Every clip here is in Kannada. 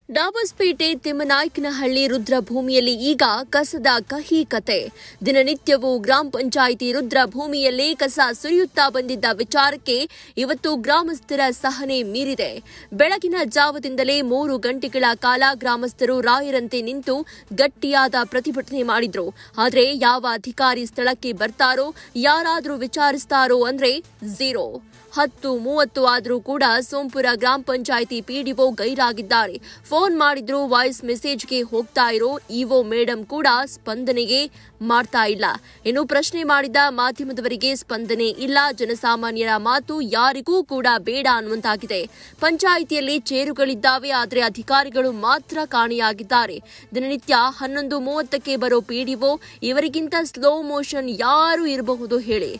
ಡಾಬಸ್ಪೇಟೆ ತಿಮ್ಮನಾಯಕನಹಳ್ಳಿ ರುದ್ರಭೂಮಿಯಲ್ಲಿ ಈಗ ಕಸದ ಕಹಿ ಕತೆ. ದಿನನಿತ್ಯವೂ ಗ್ರಾಮ ಪಂಚಾಯಿತಿ ರುದ್ರಭೂಮಿಯಲ್ಲೇ ಕಸ ಸುರಿಯುತ್ತಾ ಬಂದಿದ್ದ ವಿಚಾರಕ್ಕೆ ಇವತ್ತು ಗ್ರಾಮಸ್ಥರ ಸಹನೆ ಮೀರಿದೆ. ಬೆಳಗಿನ ಜಾವದಿಂದಲೇ 3 ಗಂಟೆಗಳ ಕಾಲ ಗ್ರಾಮಸ್ಥರು ರಾಯರಂತೆ ನಿಂತು ಗಟ್ಟಿಯಾದ ಪ್ರತಿಭಟನೆ ಮಾಡಿದ್ರು. ಆದರೆ ಯಾವ ಅಧಿಕಾರಿ ಸ್ಥಳಕ್ಕೆ ಬರ್ತಾರೋ, ಯಾರಾದರೂ ವಿಚಾರಿಸ್ತಾರೋ ಅಂದ್ರೆ ಝೀರೋ. 10:30 ಆದರೂ ಕೂಡ ಸೋಂಪುರ ಗ್ರಾಮ ಪಂಚಾಯಿತಿ ಪಿಡಿಒ ಗೈರಾಗಿದ್ದಾರೆ. ಫೋನ್ ಮಾಡಿದ್ರು ವಾಯ್ಸ್ ಮೆಸೇಜ್ಗೆ ಹೋಗ್ತಾ ಇರೋ ಇಒ ಮೇಡಂ ಕೂಡ ಸ್ಪಂದನೆಗೆ ಮಾಡ್ತಾ ಇಲ್ಲ. ಇನ್ನು ಪ್ರಶ್ನೆ ಮಾಡಿದ ಮಾಧ್ಯಮದವರಿಗೆ ಸ್ಪಂದನೆ ಇಲ್ಲ. ಜನಸಾಮಾನ್ಯರ ಮಾತು ಯಾರಿಗೂ ಕೂಡ ಬೇಡ ಅನ್ನುವಂತಾಗಿದೆ. ಪಂಚಾಯಿತಿಯಲ್ಲಿ ಚೇರುಗಳಿದ್ದಾವೆ, ಆದರೆ ಅಧಿಕಾರಿಗಳು ಮಾತ್ರ ಕಾಣೆಯಾಗಿದ್ದಾರೆ. ದಿನನಿತ್ಯ 11:30ಕ್ಕೆ ಬರೋ ಪಿಡಿಒ ಇವರಿಗಿಂತ ಸ್ಲೋ ಮೋಷನ್ ಯಾರು ಇರಬಹುದು ಹೇಳಿ.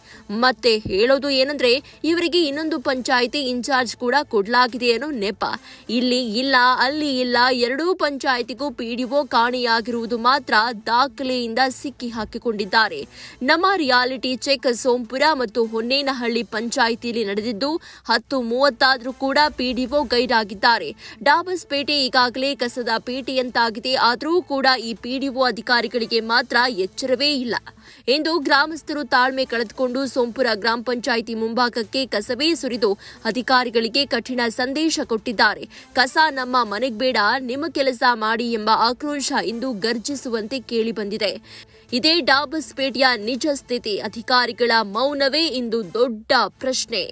ಮತ್ತೆ ಹೇಳೋದು ಏನಂದ್ರೆ ಇವರಿಗೆ ಇನ್ನೊಂದು ಪಂಚಾಯಿತಿ ಇನ್ಚಾರ್ಜ್ ಕೂಡ ಕೊಡಲಾಗಿದೆ ಅನ್ನೋ ನೆಪ. ಇಲ್ಲಿ ಇಲ್ಲ, ಅಲ್ಲಿ ಇಲ್ಲ, ಎರಡೂ ಪಂಚಾಯಿತಿಗೂ ಪಿಡಿಒ ಕಾಣೆಯಾಗಿರುವುದು ಮಾತ್ರ ದಾಖಲೆಯಿಂದ ಸಿಕ್ಕಿ ಹಾಕಿಕೊಂಡಿದ್ದಾರೆ. ನಮ್ಮ ರಿಯಾಲಿಟಿ ಚೆಕ್ ಸೋಂಪುರ ಮತ್ತು ಹೊನ್ನೇನಹಳ್ಳಿ ಪಂಚಾಯಿತಿಯಲ್ಲಿ ನಡೆದಿದ್ದು 10:30 ಆದರೂ ಕೂಡ ಪಿಡಿಒ ಗೈರಾಗಿದ್ದಾರೆ. ಡಾಬಸ್ಪೇಟೆ ಈಗಾಗಲೇ ಕಸದ ಪೇಟೆಯಂತಾಗಿದೆ. ಆದರೂ ಕೂಡ ಈ ಪಿಡಿಒ ಅಧಿಕಾರಿಗಳಿಗೆ ಮಾತ್ರ ಎಚ್ಚರವೇ ಇಲ್ಲ. ಎಂದು ಗ್ರಾಮಸ್ಥರು ತಾಳ್ಮೆ ಕಳೆದುಕೊಂಡು ಸೋಂಪುರ ಗ್ರಾಮ ಪಂಚಾಯಿತಿ ಮುಂಭಾಗಕ್ಕೆ ಕಸವೇ ಸುರಿದು ಅಧಿಕಾರಿಗಳಿಗೆ ಕಠಿಣ ಸಂದೇಶ ಕೊಟ್ಟಿದ್ದಾರೆ. ಕಸ ನಮ್ಮ ಮನೆಗೆ ಬೇಡ, ನಿಮ್ಮ ಕೆಲಸ ಮಾಡಿ ಎಂಬ ಆಕ್ರೋಶ ಇಂದು ಗರ್ಜಿಸುವಂತೆ ಕೇಳಿಬಂದಿದೆ. ಇದೇ ಡಾಬಸ್ಪೇಟೆಯ ನಿಜ ಸ್ಥಿತಿ. ಅಧಿಕಾರಿಗಳ ಮೌನವೇ ಇಂದು ದೊಡ್ಡ ಪ್ರಶ್ನೆ.